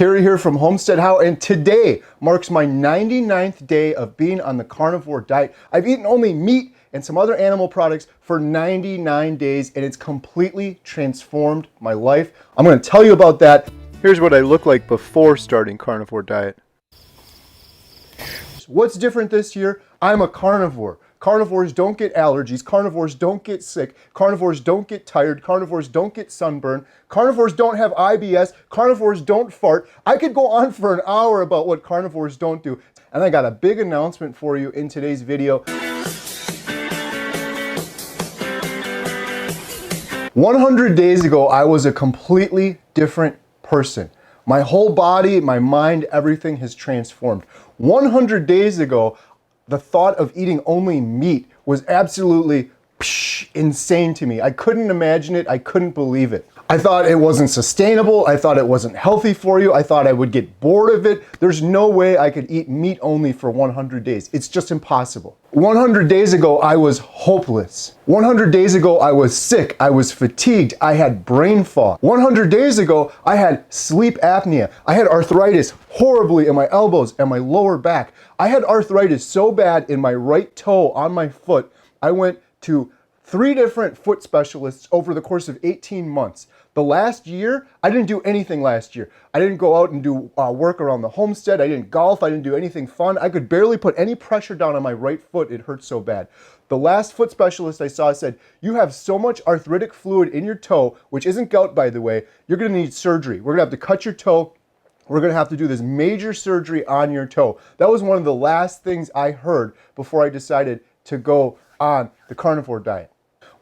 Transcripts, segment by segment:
Carrie here from Homestead How, and today marks my 99th day of being on the carnivore diet. I've eaten only meat and some other animal products for 99 days, and it's completely transformed my life. I'm going to tell you about that. Here's what I look like before starting carnivore diet. What's different this year? I'm a carnivore. Carnivores don't get allergies, carnivores don't get sick, carnivores don't get tired, carnivores don't get sunburn, carnivores don't have IBS, carnivores don't fart. I could go on for an hour about what carnivores don't do. And I got a big announcement for you in today's video. 100 days ago, I was a completely different person. My whole body, my mind, everything has transformed. 100 days ago, the thought of eating only meat was absolutely insane to me. I couldn't imagine it. I couldn't believe it. I thought it wasn't sustainable. I thought it wasn't healthy for you. I thought I would get bored of it. There's no way I could eat meat only for 100 days. It's just impossible. 100 days ago, I was hopeless. 100 days ago, I was sick. I was fatigued. I had brain fog. 100 days ago, I had sleep apnea. I had arthritis horribly in my elbows and my lower back. I had arthritis so bad in my right toe on my foot, I went to 3 different foot specialists over the course of 18 months. The last year, I didn't do anything last year. I didn't go out and do work around the homestead. I didn't golf. I didn't do anything fun. I could barely put any pressure down on my right foot. It hurt so bad. The last foot specialist I saw said, "You have so much arthritic fluid in your toe," which isn't gout, by the way, "you're gonna need surgery. We're gonna have to cut your toe. We're gonna have to do this major surgery on your toe." That was one of the last things I heard before I decided to go on the carnivore diet.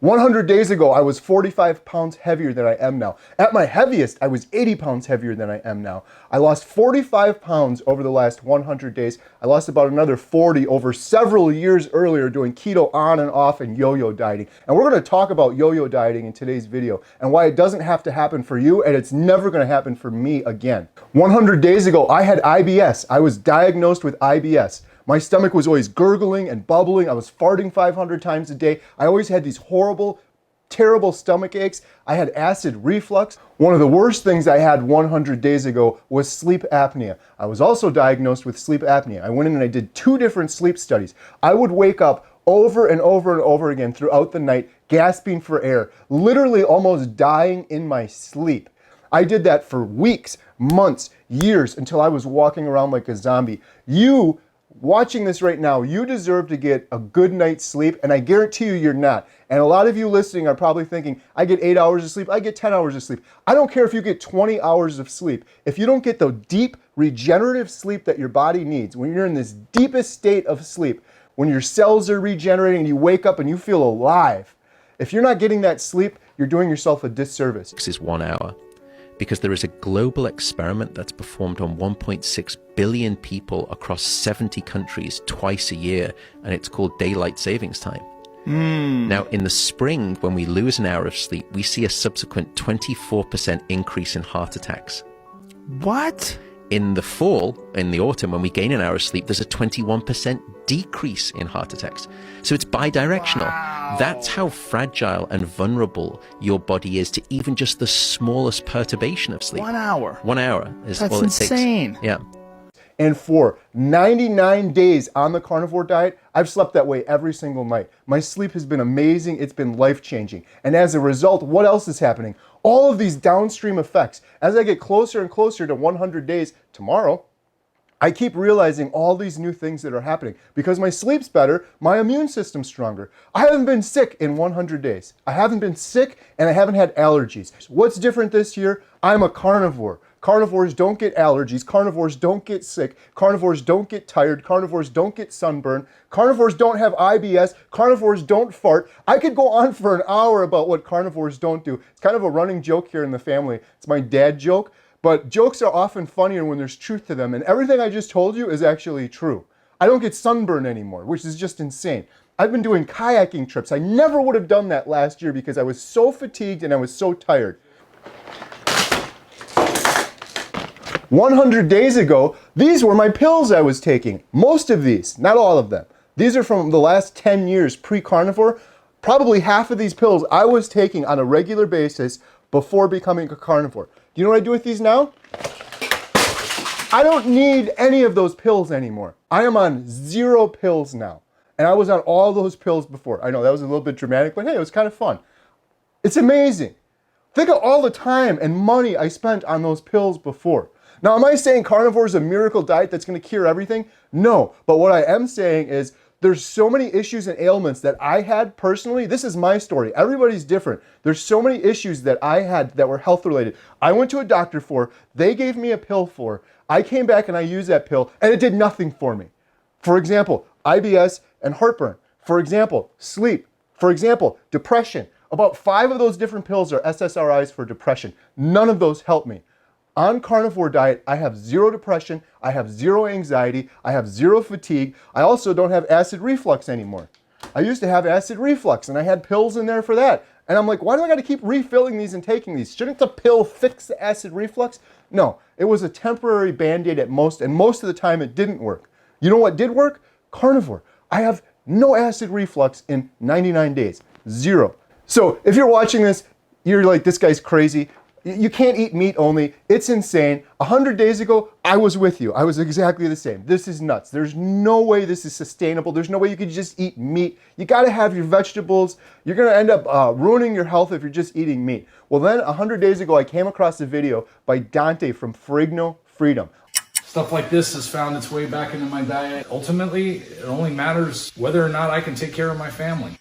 100 days ago, I was 45 pounds heavier than I am now. At my heaviest, I was 80 pounds heavier than I am now. I lost 45 pounds over the last 100 days. I lost about another 40 over several years earlier doing keto on and off and yo-yo dieting. And we're gonna talk about yo-yo dieting in today's video and why it doesn't have to happen for you, and it's never gonna happen for me again. 100 days ago, I had IBS. I was diagnosed with IBS. My stomach was always gurgling and bubbling. I was farting 500 times a day. I always had these horrible, terrible stomach aches. I had acid reflux. One of the worst things I had 100 days ago was sleep apnea. I was also diagnosed with sleep apnea. I went in and I did 2 different sleep studies. I would wake up over and over and over again throughout the night, gasping for air, literally almost dying in my sleep. I did that for weeks, months, years, until I was walking around like a zombie. You watching this right now, you deserve to get a good night's sleep, and I guarantee you you're not. And a lot of you listening are probably thinking, I get 8 hours of sleep, I get 10 hours of sleep. I don't care if you get 20 hours of sleep. If you don't get the deep regenerative sleep that your body needs, when you're in this deepest state of sleep, when your cells are regenerating and you wake up and you feel alive, if you're not getting that sleep, you're doing yourself a disservice. This is 1 hour. Because there is a global experiment that's performed on 1.6 billion people across 70 countries twice a year, and it's called daylight savings time. Now, in the spring, when we lose an hour of sleep, we see a subsequent 24% increase in heart attacks. What? In the fall, in the autumn, when we gain an hour of sleep, there's a 21% decrease in heart attacks. So it's bidirectional. Wow. That's how fragile and vulnerable your body is to even just the smallest perturbation of sleep. 1 hour. 1 hour is all it takes. That's insane. Yeah. And for 99 days on the carnivore diet, I've slept that way every single night. My sleep has been amazing. It's been life-changing. And as a result, what else is happening? All of these downstream effects. As I get closer and closer to 100 days tomorrow, I keep realizing all these new things that are happening. Because my sleep's better, my immune system's stronger. I haven't been sick in 100 days. I haven't been sick and I haven't had allergies. What's different this year? I'm a carnivore. Carnivores don't get allergies, carnivores don't get sick, carnivores don't get tired, carnivores don't get sunburn, carnivores don't have IBS, carnivores don't fart. I could go on for an hour about what carnivores don't do. It's kind of a running joke here in the family. It's my dad joke, but jokes are often funnier when there's truth to them, and everything I just told you is actually true. I don't get sunburn anymore, which is just insane. I've been doing kayaking trips. I never would have done that last year because I was so fatigued and I was so tired. 100 days ago, these were my pills I was taking. Most of these, not all of them. These are from the last 10 years pre-carnivore. Probably half of these pills I was taking on a regular basis before becoming a carnivore. Do you know what I do with these now? I don't need any of those pills anymore. I am on 0 pills now. And I was on all those pills before. I know that was a little bit dramatic, but hey, it was kind of fun. It's amazing. Think of all the time and money I spent on those pills before. Now, am I saying carnivore is a miracle diet that's going to cure everything? No. But what I am saying is there's so many issues and ailments that I had personally. This is my story. Everybody's different. There's so many issues that I had that were health related. I went to a doctor for, they gave me a pill for, I came back and I used that pill and it did nothing for me. For example, IBS and heartburn. For example, sleep. For example, depression. About 5 of those different pills are SSRIs for depression. None of those help me. On carnivore diet, I have 0 depression, I have 0 anxiety, I have 0 fatigue. I also don't have acid reflux anymore. I used to have acid reflux and I had pills in there for that. And I'm like, why do I gotta keep refilling these and taking these? Shouldn't the pill fix the acid reflux? No, it was a temporary Band-Aid at most, and most of the time it didn't work. You know what did work? Carnivore. I have no acid reflux in 99 days, 0. So if you're watching this, you're like, this guy's crazy. You can't eat meat only. It's insane. 100 days ago, I was with you. I was exactly the same. This is nuts. There's no way this is sustainable. There's no way you could just eat meat. You got to have your vegetables. You're going to end up ruining your health if you're just eating meat. Well, then 100 days ago, I came across a video by Dante from Frigno Freedom. Stuff like this has found its way back into my diet. Ultimately, it only matters whether or not I can take care of my family.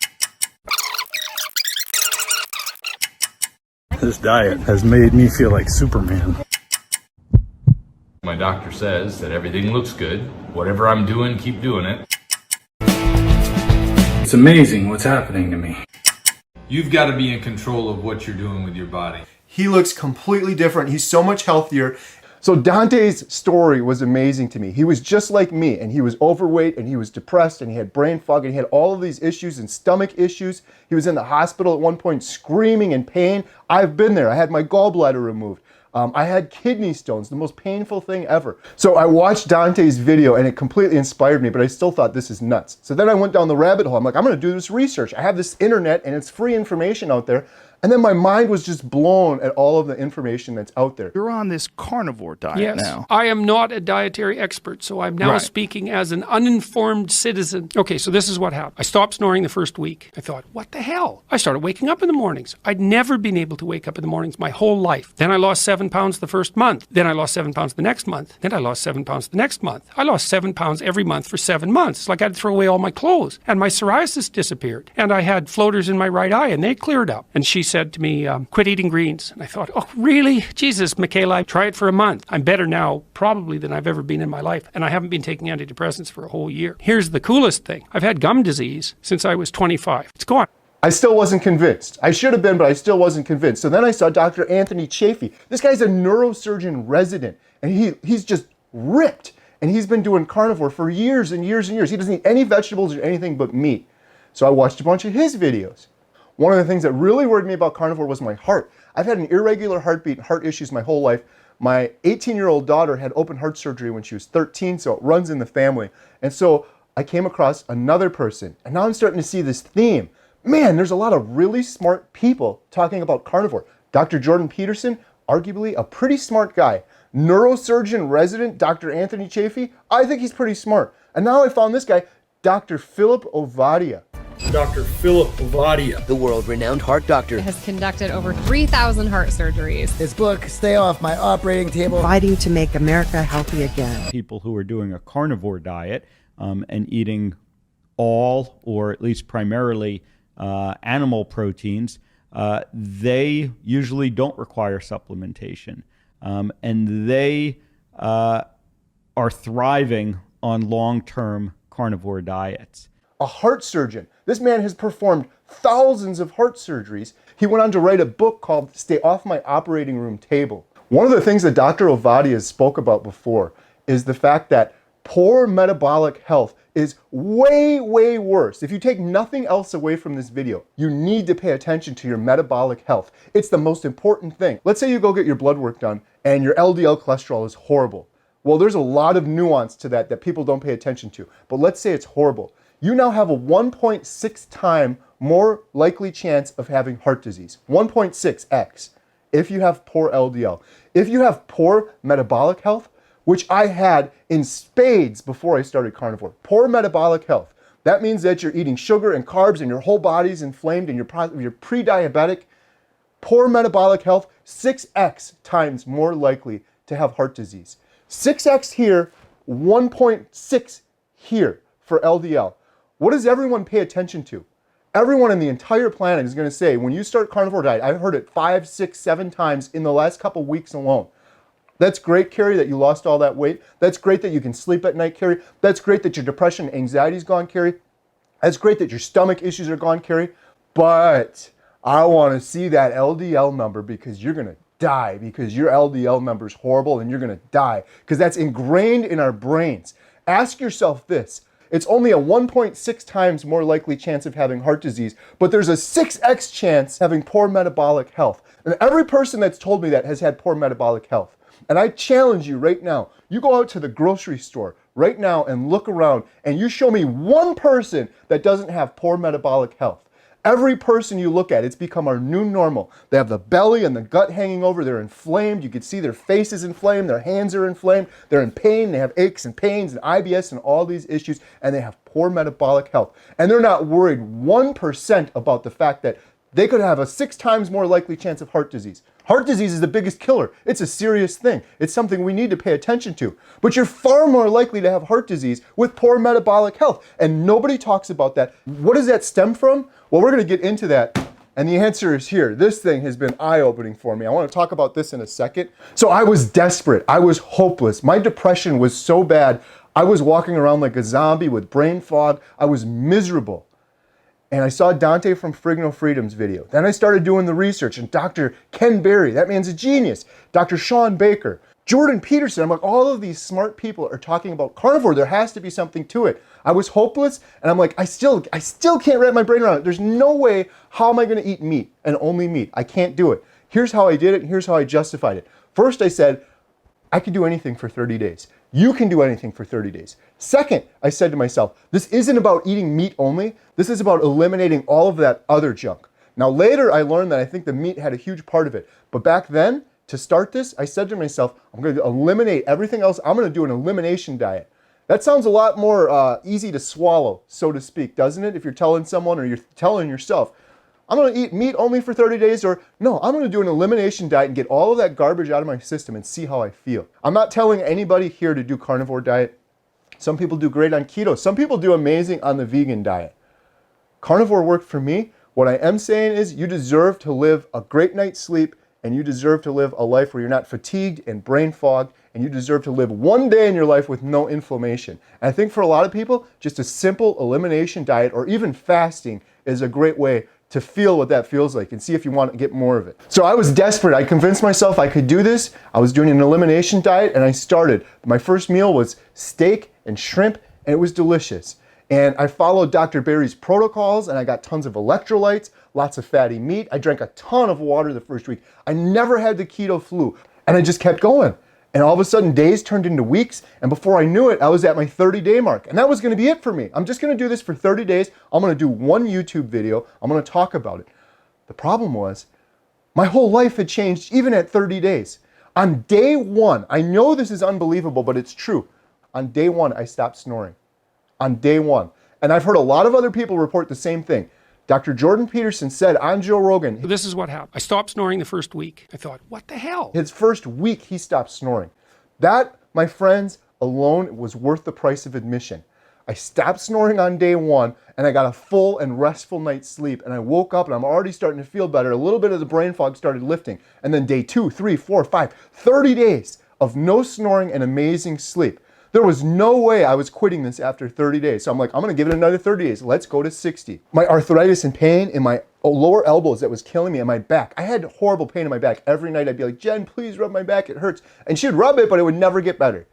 This diet has made me feel like Superman. My doctor says that everything looks good. Whatever I'm doing, keep doing it. It's amazing what's happening to me. You've got to be in control of what you're doing with your body. He looks completely different. He's so much healthier. So Dante's story was amazing to me. He was just like me, and he was overweight, and he was depressed, and he had brain fog, and he had all of these issues and stomach issues. He was in the hospital at one point screaming in pain. I've been there. I had my gallbladder removed. I had kidney stones, the most painful thing ever. So I watched Dante's video and it completely inspired me, but I still thought this is nuts. So then I went down the rabbit hole. I'm like, I'm gonna do this research. I have this internet and it's free information out there. And then my mind was just blown at all of the information that's out there. You're on this carnivore diet now. I am not a dietary expert, so I'm now speaking as an uninformed citizen. Okay, so this is what happened. I stopped snoring the first week. I thought, what the hell? I started waking up in the mornings. I'd never been able to wake up in the mornings my whole life. Then I lost 7 pounds the first month. Then I lost 7 pounds the next month. Then I lost 7 pounds the next month. I lost 7 pounds every month for 7 months. It's like I had to throw away all my clothes. And my psoriasis disappeared. And I had floaters in my right eye and they cleared up. And she said to me, quit eating greens. And I thought, oh, really? Jesus, Michaela, try it for a month. I'm better now, probably, than I've ever been in my life. And I haven't been taking antidepressants for a whole year. Here's the coolest thing. I've had gum disease since I was 25. It's gone. I still wasn't convinced. I should have been, but I still wasn't convinced. So then I saw Dr. Anthony Chafee. This guy's a neurosurgeon resident, and he's just ripped. And he's been doing carnivore for years and years and years. He doesn't eat any vegetables or anything but meat. So I watched a bunch of his videos. One of the things that really worried me about carnivore was my heart. I've had an irregular heartbeat and heart issues my whole life. My 18-year-old daughter had open heart surgery when she was 13, so it runs in the family. And so I came across another person, and now I'm starting to see this theme. Man, there's a lot of really smart people talking about carnivore. Dr. Jordan Peterson, arguably a pretty smart guy. Neurosurgeon resident Dr. Anthony Chafee, I think he's pretty smart. And now I found this guy, Dr. Philip Ovadia. Dr. Philip Ovadia, the world-renowned heart doctor, has conducted over 3,000 heart surgeries. His book, Stay Off My Operating Table, fighting to make America healthy again. People who are doing a carnivore diet and eating all, or at least primarily, animal proteins, they usually don't require supplementation. And they are thriving on long-term carnivore diets. A heart surgeon. This man has performed thousands of heart surgeries. He went on to write a book called Stay Off My Operating Room Table. One of the things that Dr. Ovadia spoke about before is the fact that poor metabolic health is way, way worse. If you take nothing else away from this video, you need to pay attention to your metabolic health. It's the most important thing. Let's say you go get your blood work done and your LDL cholesterol is horrible. Well, there's a lot of nuance to that people don't pay attention to. But let's say it's horrible. You now have a 1.6 time more likely chance of having heart disease. 1.6x if you have poor LDL. If you have poor metabolic health, which I had in spades before I started carnivore. Poor metabolic health. That means that you're eating sugar and carbs and your whole body's inflamed and you're pre-diabetic. Poor metabolic health, 6x times more likely to have heart disease. 6x here, 1.6 here for LDL. What does everyone pay attention to? Everyone in the entire planet is going to say, when you start carnivore diet, I've heard it 5, 6, 7 times in the last couple weeks alone. That's great, Carrie, that you lost all that weight. That's great that you can sleep at night, Carrie. That's great that your depression and anxiety's gone, Carrie. That's great that your stomach issues are gone, Carrie. But I want to see that LDL number because you're going to die, because your LDL number is horrible and you're going to die because that's ingrained in our brains. Ask yourself this. It's only a 1.6 times more likely chance of having heart disease, but there's a 6x chance having poor metabolic health. And every person that's told me that has had poor metabolic health. And I challenge you right now, you go out to the grocery store right now and look around and you show me one person that doesn't have poor metabolic health. Every person you look at, it's become our new normal. They have the belly and the gut hanging over, they're inflamed, you can see their face is inflamed, their hands are inflamed, they're in pain, they have aches and pains and IBS and all these issues, and they have poor metabolic health. And they're not worried 1% about the fact that they could have a 6 times more likely chance of heart disease. Heart disease is the biggest killer. It's a serious thing. It's something we need to pay attention to. But you're far more likely to have heart disease with poor metabolic health. And nobody talks about that. What does that stem from? Well, we're going to get into that. And the answer is here. This thing has been eye-opening for me. I want to talk about this in a second. So I was desperate. I was hopeless. My depression was so bad. I was walking around like a zombie with brain fog. I was miserable. And I saw Dante from Frigno Freedom's video. Then I started doing the research, and Dr. Ken Berry, that man's a genius. Dr. Sean Baker, Jordan Peterson. I'm like, all of these smart people are talking about carnivore. There has to be something to it. I was hopeless, and I'm like, I still can't wrap my brain around it. There's no way, how am I gonna eat meat and only meat? I can't do it. Here's how I did it, and here's how I justified it. First, I said, I could do anything for 30 days. You can do anything for 30 days. Second, I said to myself, this isn't about eating meat only. This is about eliminating all of that other junk. Now later I learned that I think the meat had a huge part of it. But back then, to start this, I said to myself, I'm going to eliminate everything else. I'm going to do an elimination diet. That sounds a lot more easy to swallow, so to speak, doesn't it? If you're telling someone or you're telling yourself, I'm going to eat meat only for 30 days, or no, I'm going to do an elimination diet and get all of that garbage out of my system and see how I feel. I'm not telling anybody here to do carnivore diet. Some people do great on keto. Some people do amazing on the vegan diet. Carnivore worked for me. What I am saying is you deserve to live a great night's sleep, and you deserve to live a life where you're not fatigued and brain fogged, and you deserve to live one day in your life with no inflammation. And I think for a lot of people, just a simple elimination diet or even fasting is a great way to feel what that feels like and see if you want to get more of it. So I was desperate. I convinced myself I could do this. I was doing an elimination diet and I started. My first meal was steak and shrimp, and it was delicious. And I followed Dr. Berry's protocols, and I got tons of electrolytes, lots of fatty meat. I drank a ton of water the first week. I never had the keto flu, and I just kept going. And all of a sudden, days turned into weeks, and before I knew it, I was at my 30-day mark. And that was gonna be it for me. I'm just gonna do this for 30 days. I'm gonna do one YouTube video. I'm gonna talk about it. The problem was, my whole life had changed even at 30 days. On day one, I know this is unbelievable, but it's true. On day one, I stopped snoring. On day one. And I've heard a lot of other people report the same thing. Dr. Jordan Peterson said on Joe Rogan, This is what happened. I stopped snoring the first week. I thought, what the hell? his first week he stopped snoring. That, my friends, alone was worth the price of admission. I stopped snoring on day one, and I got a full and restful night's sleep, and I woke up and I'm already starting to feel better. A little bit of the brain fog started lifting. And then day 2, 3, 4, 5, 30 days of no snoring and amazing sleep. There was no way I was quitting this after 30 days. So I'm like, I'm gonna give it another 30 days. Let's go to 60. My arthritis and pain in my lower elbows that was killing me, and my back. I had horrible pain in my back. Every night I'd be like, Jen, please rub my back, it hurts. And she'd rub it, but it would never get better.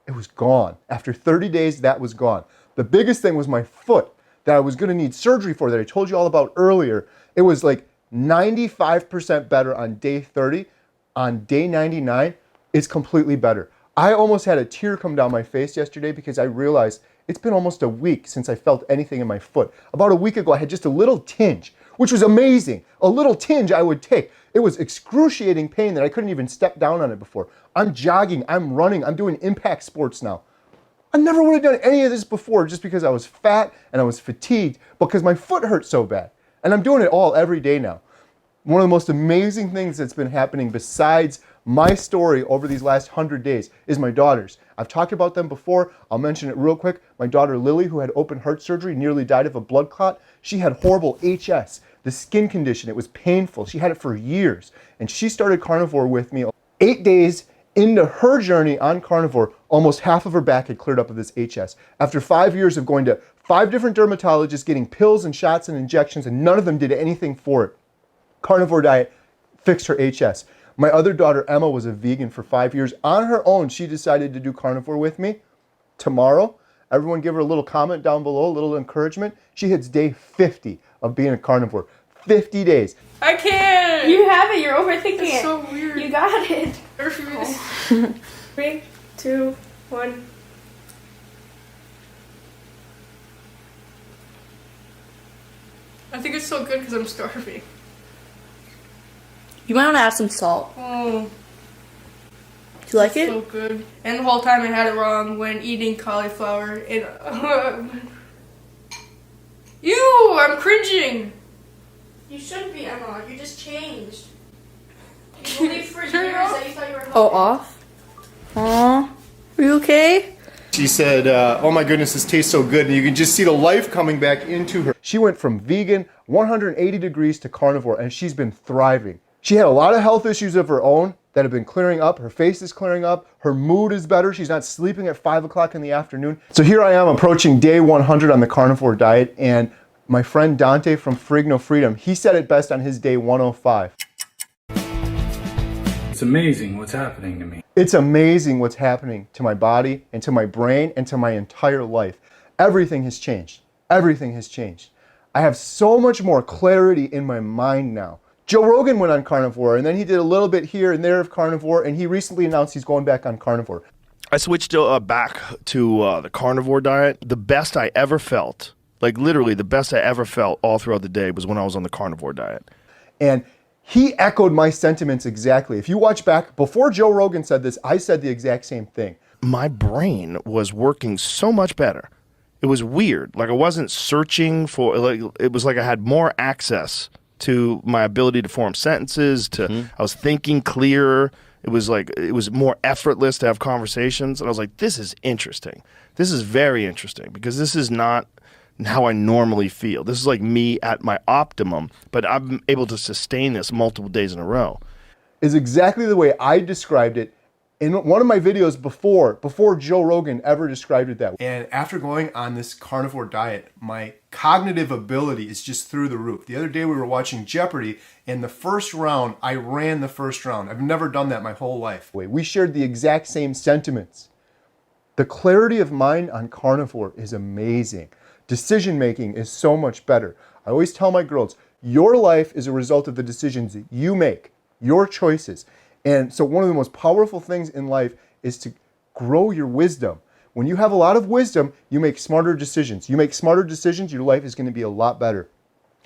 It was gone. After 30 days, that was gone. The biggest thing was my foot that I was gonna need surgery for that I told you all about earlier. It was like 95% better on day 30. On day 99, it's completely better. I almost had a tear come down my face yesterday because I realized it's been almost a week since I felt anything in my foot. About a week ago, I had just a little tinge, which was amazing. A little tinge I would take. It was excruciating pain that I couldn't even step down on it before. I'm jogging, I'm running, I'm doing impact sports now. I never would have done any of this before just because I was fat and I was fatigued because my foot hurt so bad. And I'm doing it all every day now. One of the most amazing things that's been happening besides my story over these last 100 days is my daughters. I've talked about them before. I'll mention it real quick. My daughter Lily, who had open heart surgery, nearly died of a blood clot. She had horrible HS, the skin condition. It was painful. She had it for years. And she started carnivore with me. 8 days into her journey on carnivore, almost half of her back had cleared up of this HS. After 5 years of going to 5 different dermatologists, getting pills and shots and injections, and none of them did anything for it. Carnivore diet fixed her HS. My other daughter, Emma, was a vegan for 5 years. On her own, she decided to do carnivore with me. Tomorrow, everyone give her a little comment down below, a little encouragement. She hits day 50 of being a carnivore. 50 days. I can't! You have it, you're overthinking it. It's so weird. You got it. I refuse. 3, 2, 1. I think it's so good because I'm starving. You might want to add some salt. Oh. Do you like it? So good. And the whole time I had it wrong when eating cauliflower. And ew! I'm cringing. You shouldn't be, Emma. You just changed. You believed for years Turn it off. that you thought you were healthy. Oh, off? Aw. Are you okay? She said, oh my goodness, this tastes so good. And you can just see the life coming back into her. She went from vegan, 180 degrees to carnivore, and she's been thriving. She had a lot of health issues of her own that have been clearing up. Her face is clearing up. Her mood is better. She's not sleeping at 5 o'clock in the afternoon. So here I am approaching day 100 on the carnivore diet. And my friend Dante from Frigno Freedom, he said it best on his day 105. It's amazing what's happening to me. It's amazing what's happening to my body and to my brain and to my entire life. Everything has changed. Everything has changed. I have so much more clarity in my mind now. Joe Rogan went on carnivore, and then he did a little bit here and there of carnivore, and he recently announced he's going back on carnivore. I switched back to the carnivore diet. The best I ever felt, like literally the best I ever felt all throughout the day was when I was on the carnivore diet. And he echoed my sentiments exactly. If you watch back, before Joe Rogan said this, I said the exact same thing. My brain was working so much better. It was weird. Like I wasn't searching for, like, it was like I had more access to my ability to form sentences, I was thinking clearer. It was like, it was more effortless to have conversations. And I was like, this is interesting. This is very interesting because this is not how I normally feel. This is like me at my optimum, but I'm able to sustain this multiple days in a row. Is exactly the way I described it in one of my videos before Joe Rogan ever described it that way. And after going on this carnivore diet, my cognitive ability is just through the roof. The other day we were watching Jeopardy, and the first round, I ran the first round. I've never done that my whole life. We shared the exact same sentiments. The clarity of mind on carnivore is amazing. Decision making is so much better. I always tell my girls, your life is a result of the decisions that you make, your choices. And so one of the most powerful things in life is to grow your wisdom. When you have a lot of wisdom, you make smarter decisions. You make smarter decisions, your life is going to be a lot better.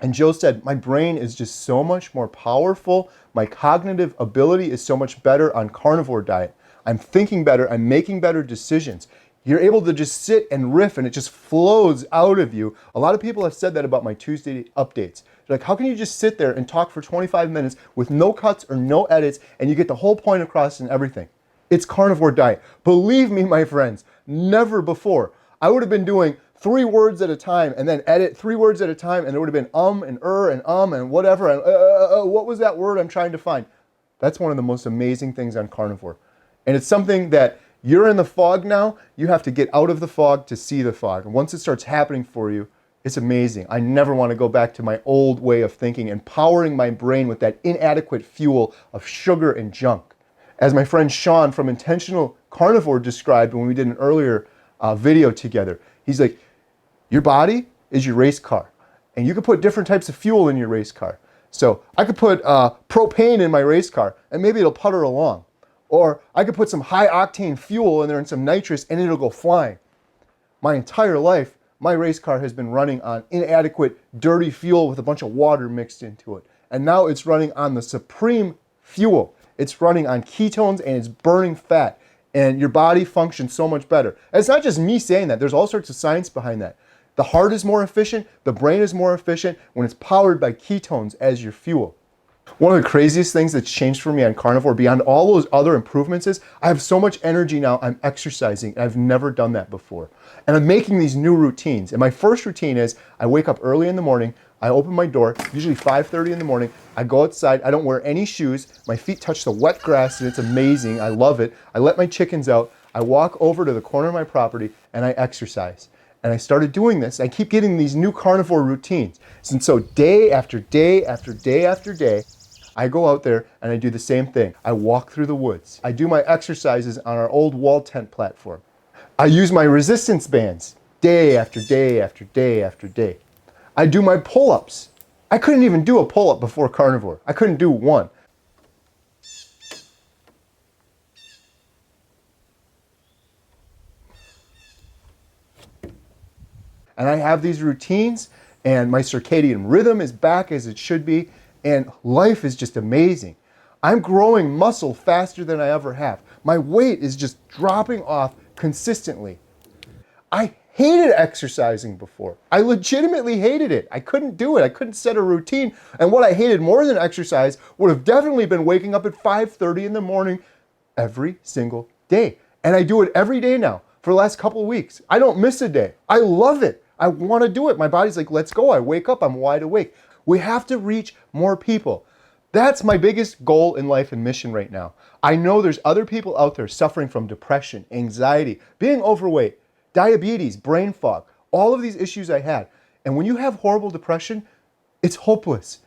And Joe said, my brain is just so much more powerful. My cognitive ability is so much better on carnivore diet. I'm thinking better. I'm making better decisions. You're able to just sit and riff and it just flows out of you. A lot of people have said that about my Tuesday updates. They're like, how can you just sit there and talk for 25 minutes with no cuts or no edits and you get the whole point across and everything? It's carnivore diet. Believe me, my friends, never before. I would have been doing 3 words at a time and then edit 3 words at a time, and there would have been and whatever. And what was that word I'm trying to find? That's one of the most amazing things on carnivore. And it's something that you're in the fog now, you have to get out of the fog to see the fog. And once it starts happening for you, it's amazing. I never want to go back to my old way of thinking and powering my brain with that inadequate fuel of sugar and junk. As my friend Sean from Intentional Carnivore described when we did an earlier video together, he's like, your body is your race car. And you can put different types of fuel in your race car. So I could put propane in my race car and maybe it'll putter along. Or I could put some high octane fuel in there and some nitrous and it'll go flying. My entire life, my race car has been running on inadequate, dirty fuel with a bunch of water mixed into it. And now it's running on the supreme fuel. It's running on ketones and it's burning fat. And your body functions so much better. And it's not just me saying that. There's all sorts of science behind that. The heart is more efficient. The brain is more efficient when it's powered by ketones as your fuel. One of the craziest things that's changed for me on carnivore, beyond all those other improvements, is I have so much energy now. I'm exercising. I've never done that before. And I'm making these new routines. And my first routine is I wake up early in the morning. I open my door, usually 5:30 in the morning. I go outside. I don't wear any shoes. My feet touch the wet grass, and it's amazing. I love it. I let my chickens out. I walk over to the corner of my property, and I exercise. And I started doing this. I keep getting these new carnivore routines. And so day after day after day after day, I go out there and I do the same thing. I walk through the woods. I do my exercises on our old wall tent platform. I use my resistance bands day after day after day after day. I do my pull-ups. I couldn't even do a pull-up before carnivore. I couldn't do one. And I have these routines, and my circadian rhythm is back as it should be, and life is just amazing. I'm growing muscle faster than I ever have. My weight is just dropping off consistently. I hated exercising before. I legitimately hated it. I couldn't do it. I couldn't set a routine. And what I hated more than exercise would have definitely been waking up at 5:30 in the morning every single day. And I do it every day now for the last couple of weeks. I don't miss a day. I love it. I want to do it. My body's like, let's go. I wake up, I'm wide awake. We have to reach more people. That's my biggest goal in life and mission right now. I know there's other people out there suffering from depression, anxiety, being overweight, diabetes, brain fog, all of these issues I had. And when you have horrible depression, it's hopeless.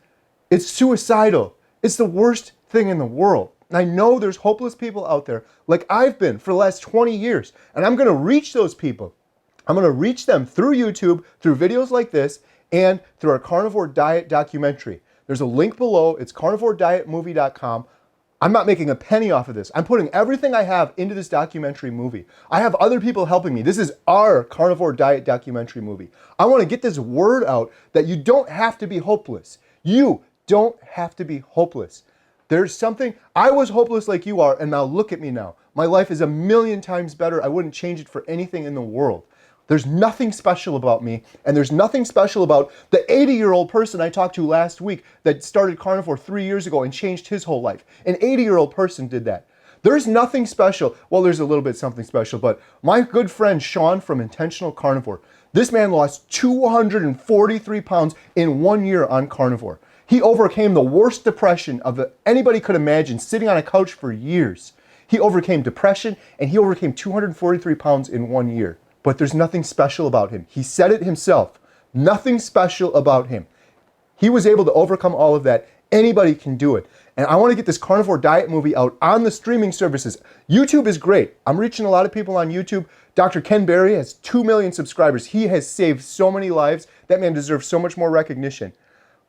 It's suicidal. It's the worst thing in the world. And I know there's hopeless people out there like I've been for the last 20 years. And I'm going to reach those people. I'm going to reach them through YouTube, through videos like this, and through our Carnivore Diet documentary. There's a link below. It's carnivoredietmovie.com. I'm not making a penny off of this. I'm putting everything I have into this documentary movie. I have other people helping me. This is our Carnivore Diet documentary movie. I want to get this word out that you don't have to be hopeless. You don't have to be hopeless. There's something, I was hopeless like you are, and now look at me now. My life is a million times better. I wouldn't change it for anything in the world. There's nothing special about me, and there's nothing special about the 80-year-old person I talked to last week that started carnivore 3 years ago and changed his whole life. An 80-year-old person did that. There's nothing special. Well, there's a little bit something special, but my good friend Sean from Intentional Carnivore, this man lost 243 pounds in 1 year on carnivore. He overcame the worst depression anybody could imagine, sitting on a couch for years. He overcame depression, and he overcame 243 pounds in 1 year. But there's nothing special about him. He said it himself. Nothing special about him. He was able to overcome all of that. Anybody can do it. And I want to get this carnivore diet movie out on the streaming services. YouTube is great. I'm reaching a lot of people on YouTube. Dr. Ken Berry has 2 million subscribers. He has saved so many lives. That man deserves so much more recognition.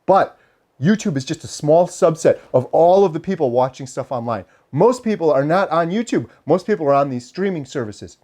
But YouTube is just a small subset of all of the people watching stuff online. Most people are not on YouTube. Most people are on these streaming services.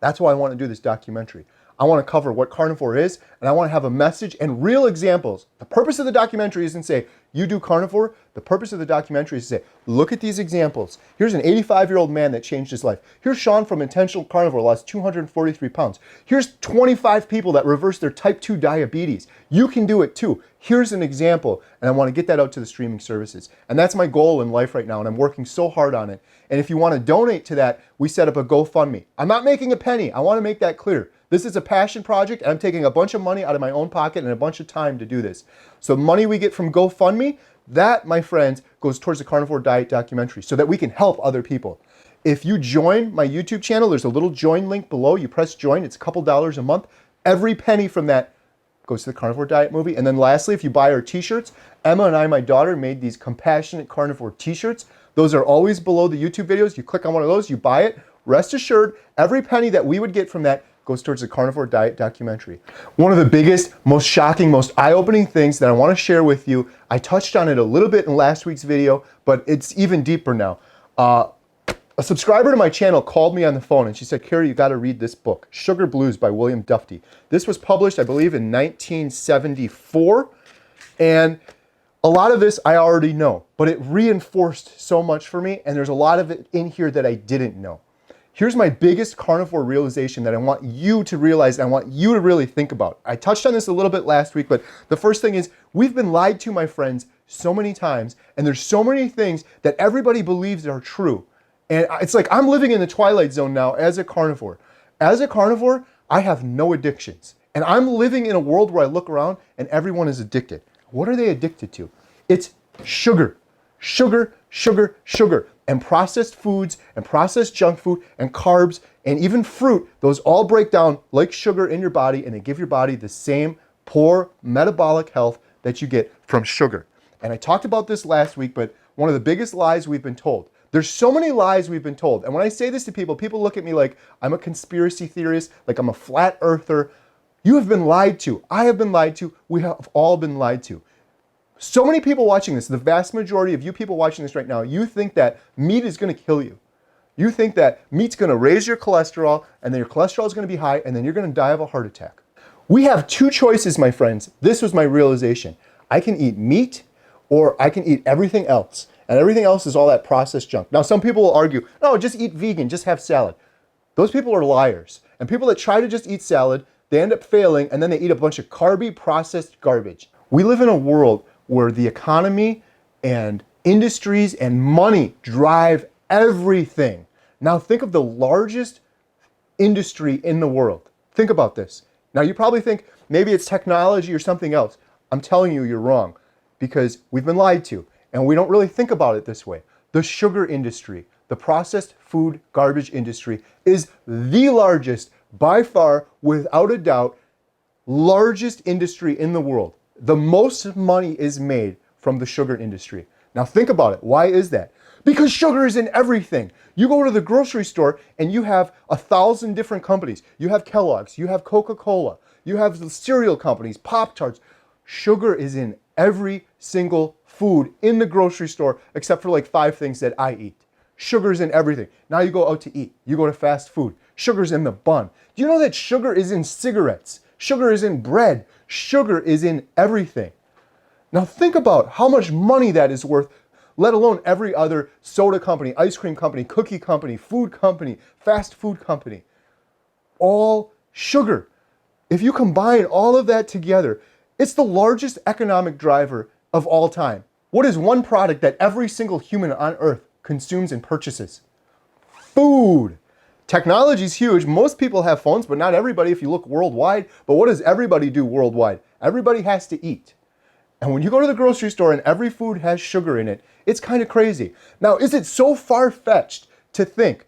That's why I want to do this documentary. I want to cover what carnivore is, and I want to have a message and real examples. The purpose of the documentary isn't to say, you do carnivore. The purpose of the documentary is to say, look at these examples. Here's an 85-year-old man that changed his life. Here's Sean from Intentional Carnivore, lost 243 pounds. Here's 25 people that reversed their type 2 diabetes. You can do it too. Here's an example, and I want to get that out to the streaming services. And that's my goal in life right now, and I'm working so hard on it. And if you want to donate to that, we set up a GoFundMe. I'm not making a penny. I want to make that clear. This is a passion project, and I'm taking a bunch of money out of my own pocket and a bunch of time to do this. So the money we get from GoFundMe, that, my friends, goes towards the Carnivore Diet documentary so that we can help other people. If you join my YouTube channel, there's a little join link below. You press join. It's a couple dollars a month. Every penny from that goes to the Carnivore Diet movie. And then lastly, if you buy our t-shirts, Emma and I, my daughter, made these Compassionate Carnivore t-shirts. Those are always below the YouTube videos. You click on one of those, you buy it. Rest assured, every penny that we would get from that goes towards the Carnivore Diet documentary. One of the biggest, most shocking, most eye-opening things that I want to share with you, I touched on it a little bit in last week's video, but it's even deeper now. A A subscriber to my channel called me on the phone and she said, Kerry, you got to read this book, Sugar Blues by William Duffy. This was published, I believe, in 1974. And a lot of this I already know, but it reinforced so much for me. And there's a lot of it in here that I didn't know. Here's my biggest carnivore realization that I want you to realize and I want you to really think about. I touched on this a little bit last week, but the first thing is we've been lied to, my friends, so many times. And there's so many things that everybody believes are true. And it's like I'm living in the twilight zone now as a carnivore. As a carnivore, I have no addictions. And I'm living in a world where I look around and everyone is addicted. What are they addicted to? It's sugar. Sugar, sugar, sugar. And processed foods and processed junk food and carbs and even fruit, those all break down like sugar in your body and they give your body the same poor metabolic health that you get from sugar. And I talked about this last week, but one of the biggest lies we've been told. There's so many lies we've been told. And when I say this to people, people look at me like I'm a conspiracy theorist, like I'm a flat earther. You have been lied to. I have been lied to. We have all been lied to. So many people watching this, the vast majority of you people watching this right now, you think that meat is going to kill you. You think that meat's going to raise your cholesterol and then your cholesterol is going to be high and then you're going to die of a heart attack. We have two choices, my friends. This was my realization. I can eat meat or I can eat everything else. And everything else is all that processed junk. Now, some people will argue, no, just eat vegan, just have salad. Those people are liars. And people that try to just eat salad, they end up failing and then they eat a bunch of carby processed garbage. We live in a world where the economy and industries and money drive everything. Now think of the largest industry in the world. Think about this. Now you probably think maybe it's technology or something else. I'm telling you, you're wrong because we've been lied to and we don't really think about it this way. The sugar industry, the processed food garbage industry is the largest, by far, without a doubt, largest industry in the world. The most money is made from the sugar industry. Now think about it. Why is that? Because sugar is in everything. You go to the grocery store and you have 1,000 different companies. You have Kellogg's, you have Coca-Cola, you have the cereal companies, Pop-Tarts. Sugar is in every single food in the grocery store except for like 5 things that I eat. Sugar's in everything. Now you go out to eat. You go to fast food. Sugar's in the bun. Do you know that sugar is in cigarettes? Sugar is in bread. Sugar is in everything. Now think about how much money that is worth, let alone every other soda company, ice cream company, cookie company, food company, fast food company. All sugar. If you combine all of that together, it's the largest economic driver of all time. What is one product that every single human on earth consumes and purchases? Food. Technology is huge. Most people have phones, but not everybody if you look worldwide. But what does everybody do worldwide? Everybody has to eat. And when you go to the grocery store and every food has sugar in it, it's kind of crazy. Now, is it so far-fetched to think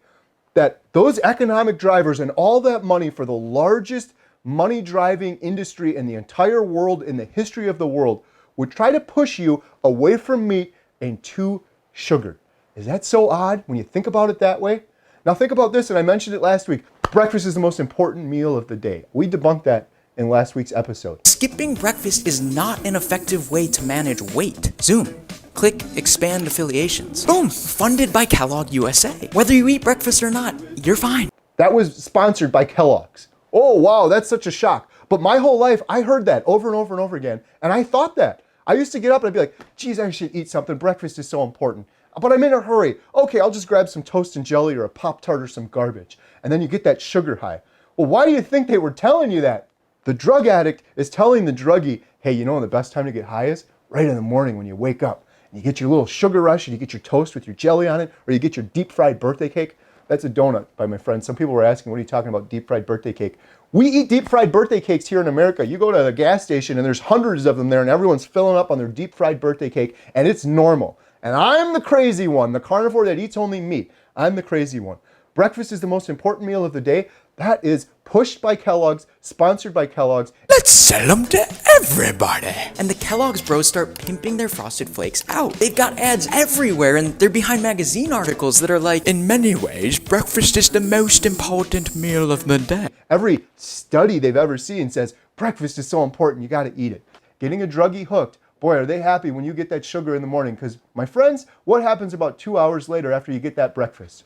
that those economic drivers and all that money for the largest money-driving industry in the entire world, in the history of the world, would try to push you away from meat and to sugar? Is that so odd when you think about it that way? Now think about this, and I mentioned it last week. Breakfast is the most important meal of the day. We debunked that in last week's episode. Skipping breakfast is not an effective way to manage weight. Zoom. Click expand affiliations. Boom! Funded by Kellogg USA. Whether you eat breakfast or not, you're fine. That was sponsored by Kellogg's. Oh, wow, that's such a shock. But my whole life, I heard that over and over and over again, and I thought that. I used to get up and I'd be like, geez, I should eat something. Breakfast is so important. But I'm in a hurry. Okay, I'll just grab some toast and jelly or a Pop-Tart or some garbage. And then you get that sugar high. Well, why do you think they were telling you that? The drug addict is telling the druggie, hey, you know when the best time to get high is? Right in the morning when you wake up. And you get your little sugar rush and you get your toast with your jelly on it, or you get your deep fried birthday cake. That's a donut by my friend. Some people were asking, what are you talking about, deep fried birthday cake? We eat deep fried birthday cakes here in America. You go to the gas station and there's hundreds of them there and everyone's filling up on their deep fried birthday cake and it's normal. And I'm the crazy one, the carnivore that eats only meat. I'm the crazy one. Breakfast is the most important meal of the day. That is pushed by Kellogg's, sponsored by Kellogg's. Let's sell them to everybody. And the Kellogg's bros start pimping their Frosted Flakes out. They've got ads everywhere and they're behind magazine articles that are like, in many ways, breakfast is the most important meal of the day. Every study they've ever seen says breakfast is so important, you gotta eat it. Getting a druggie hooked, boy, are they happy when you get that sugar in the morning, because my friends, what happens about 2 hours later after you get that breakfast?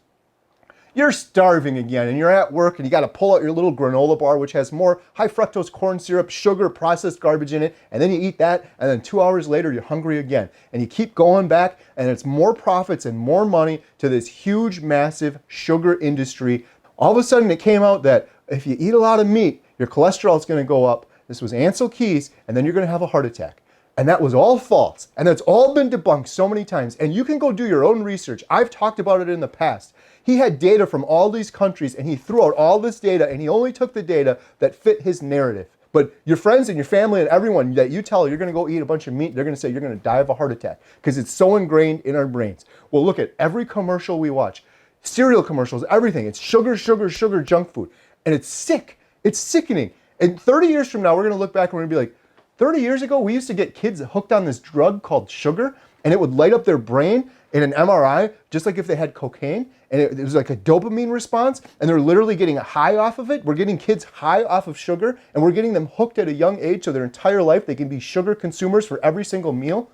You're starving again, and you're at work, and you got to pull out your little granola bar, which has more high fructose corn syrup, sugar, processed garbage in it, and then you eat that, and then 2 hours later, you're hungry again. And you keep going back, and it's more profits and more money to this huge, massive sugar industry. All of a sudden, it came out that if you eat a lot of meat, your cholesterol is going to go up. This was Ansel Keys, and then you're going to have a heart attack. And that was all false. And that's all been debunked so many times. And you can go do your own research. I've talked about it in the past. He had data from all these countries, and he threw out all this data, and he only took the data that fit his narrative. But your friends and your family and everyone that you tell you're going to go eat a bunch of meat, they're going to say you're going to die of a heart attack because it's so ingrained in our brains. Well, look at every commercial we watch. Cereal commercials, everything. It's sugar, sugar, sugar, junk food. And it's sick. It's sickening. And 30 years from now, we're going to look back and we're going to be like, 30 years ago, we used to get kids hooked on this drug called sugar, and it would light up their brain in an MRI, just like if they had cocaine, and it was like a dopamine response, and they're literally getting high off of it. We're getting kids high off of sugar, and we're getting them hooked at a young age so their entire life they can be sugar consumers for every single meal.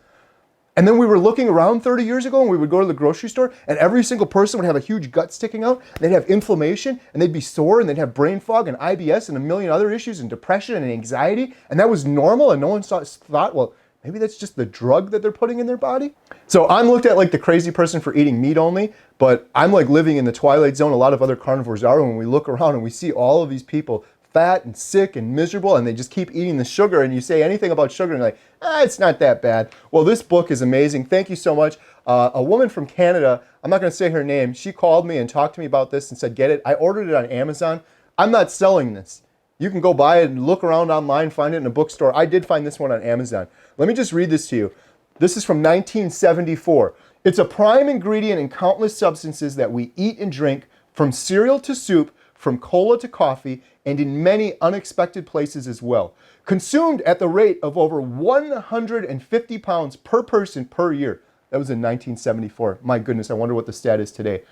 And then we were looking around 30 years ago, and we would go to the grocery store, and every single person would have a huge gut sticking out, and they'd have inflammation, and they'd be sore, and they'd have brain fog and IBS and a million other issues and depression and anxiety, and that was normal, and no one thought, well, maybe that's just the drug that they're putting in their body. So I'm looked at like the crazy person for eating meat only, but I'm like living in the twilight zone. A lot of other carnivores are. When we look around and we see all of these people fat and sick and miserable, and they just keep eating the sugar, and you say anything about sugar and you're like, it's not that bad. Well, this book is amazing. Thank you so much. A woman from Canada, I'm not going to say her name, she called me and talked to me about this and said, get it. I ordered it on Amazon. I'm not selling this. You can go buy it and look around online, find it in a bookstore. I did find this one on Amazon. Let me just read this to you. This is from 1974. It's a prime ingredient in countless substances that we eat and drink, from cereal to soup, from cola to coffee, and in many unexpected places as well. Consumed at the rate of over 150 pounds per person per year. That was in 1974. My goodness, I wonder what the stat is today.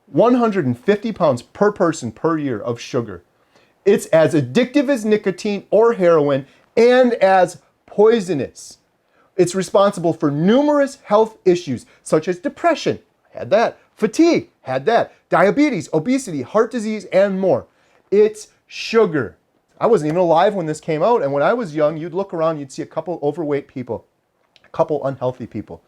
150 pounds per person per year of sugar. It's as addictive as nicotine or heroin and as poisonous. It's responsible for numerous health issues such as depression, had that, fatigue, had that, diabetes, obesity, heart disease, and more. It's sugar. I wasn't even alive when this came out, and when I was young, you'd look around, you'd see a couple overweight people, a couple unhealthy people.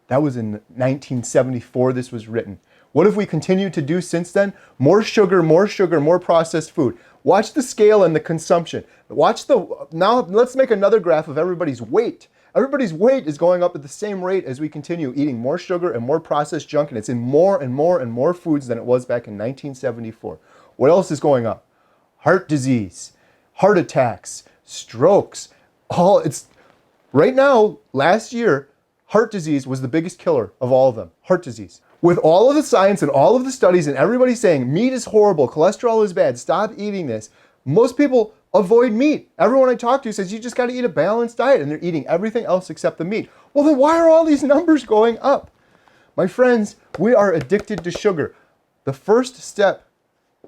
That was in 1974 this was written. What have we continued to do since then? More sugar, more processed food. Watch the scale and the consumption. Now let's make another graph of everybody's weight. Everybody's weight is going up at the same rate as we continue eating more sugar and more processed junk, and it's in more and more and more foods than it was back in 1974. What else is going up? Heart disease, heart attacks, strokes. Right now, last year, heart disease was the biggest killer of all of them. Heart disease. With all of the science and all of the studies and everybody saying meat is horrible, cholesterol is bad, stop eating this, most people avoid meat. Everyone I talk to says you just got to eat a balanced diet, and they're eating everything else except the meat. Well, then why are all these numbers going up? My friends, we are addicted to sugar. The first step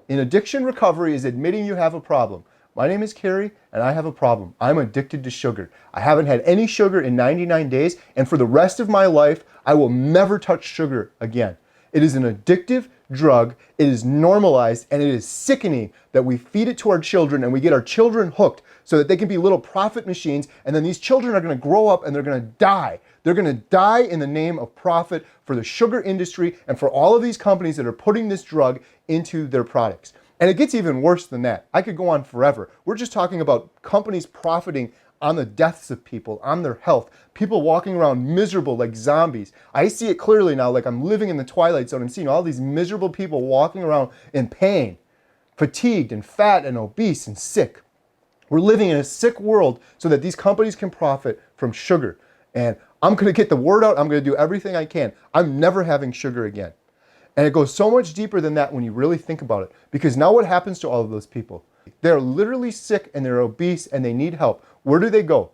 in addiction recovery is admitting you have a problem. My name is Carrie, and I have a problem. I'm addicted to sugar. I haven't had any sugar in 99 days, and for the rest of my life, I will never touch sugar again. It is an addictive drug, it is normalized, and it is sickening that we feed it to our children and we get our children hooked so that they can be little profit machines, and then these children are going to grow up and they're going to die. They're going to die in the name of profit for the sugar industry and for all of these companies that are putting this drug into their products. And it gets even worse than that. I could go on forever. We're just talking about companies profiting on the deaths of people, on their health, people walking around miserable like zombies. I see it clearly now, like I'm living in the twilight zone and seeing all these miserable people walking around in pain, fatigued and fat and obese and sick. We're living in a sick world so that these companies can profit from sugar. And I'm going to get the word out. I'm going to do everything I can. I'm never having sugar again. And it goes so much deeper than that when you really think about it. Because now what happens to all of those people? They're literally sick and they're obese and they need help. Where do they go?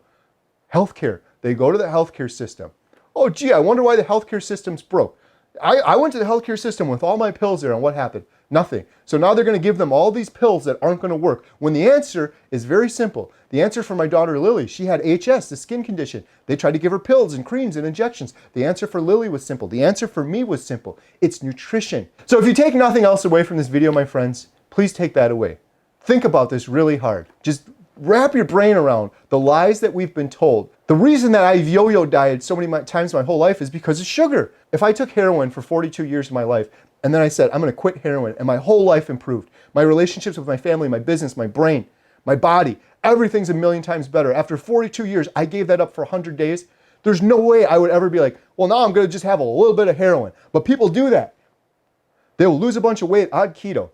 Healthcare. They go to the healthcare system. Oh, gee, I wonder why the healthcare system's broke. I went to the healthcare system with all my pills there, and what happened? Nothing. So now they're going to give them all these pills that aren't going to work, when the answer is very simple. The answer for my daughter Lily, she had HS, the skin condition. They tried to give her pills and creams and injections. The answer for Lily was simple. The answer for me was simple. It's nutrition. So if you take nothing else away from this video, my friends, please take that away. Think about this really hard. Just wrap your brain around the lies that we've been told. The reason that I've yo-yo dieted so many times my whole life is because of sugar. If I took heroin for 42 years of my life, and then I said, I'm going to quit heroin, and my whole life improved. My relationships with my family, my business, my brain, my body, everything's a million times better. After 42 years, I gave that up for 100 days. There's no way I would ever be like, well, now I'm going to just have a little bit of heroin. But people do that. They'll lose a bunch of weight on keto.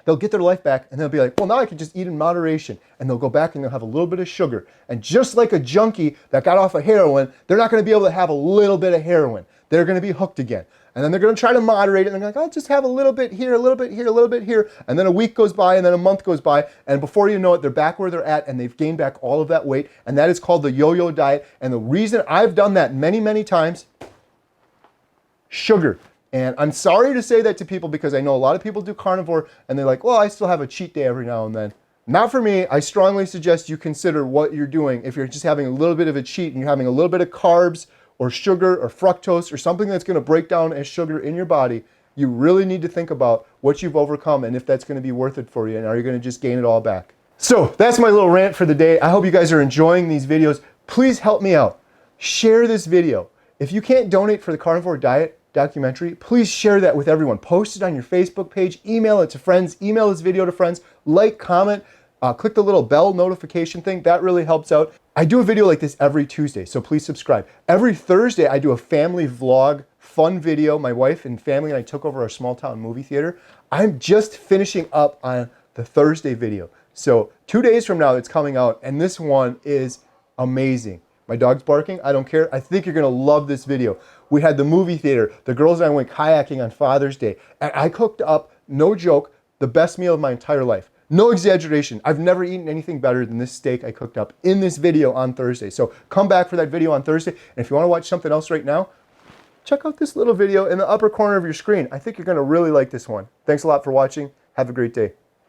They'll get their life back, and they'll be like, well, now I can just eat in moderation. And they'll go back and they'll have a little bit of sugar. And just like a junkie that got off of heroin, they're not going to be able to have a little bit of heroin. They're going to be hooked again. And then they're going to try to moderate it, and they're like, I'll just have a little bit here, a little bit here, a little bit here. And then a week goes by, and then a month goes by, and before you know it, they're back where they're at, and they've gained back all of that weight. And that is called the yo-yo diet. And the reason I've done that many, many times, sugar. And I'm sorry to say that to people, because I know a lot of people do carnivore, and they're like, well, I still have a cheat day every now and then. Not for me. I strongly suggest you consider what you're doing. If you're just having a little bit of a cheat, and you're having a little bit of carbs, or sugar, or fructose, or something that's going to break down as sugar in your body, you really need to think about what you've overcome and if that's going to be worth it for you, and are you going to just gain it all back. So that's my little rant for the day. I hope you guys are enjoying these videos. Please help me out. Share this video. If you can't donate for the Carnivore Diet documentary, please share that with everyone. Post it on your Facebook page, email it to friends, email this video to friends, like, comment, click the little bell notification thing. That really helps out. I do a video like this every Tuesday, so please subscribe. Every Thursday, I do a family vlog, fun video. My wife and family and I took over our small town movie theater. I'm just finishing up on the Thursday video. So 2 days from now, it's coming out, and this one is amazing. My dog's barking. I don't care. I think you're going to love this video. We had the movie theater. The girls and I went kayaking on Father's Day, and I cooked up, no joke, the best meal of my entire life. No exaggeration. I've never eaten anything better than this steak I cooked up in this video on Thursday. So come back for that video on Thursday. And if you want to watch something else right now, check out this little video in the upper corner of your screen. I think you're going to really like this one. Thanks a lot for watching. Have a great day.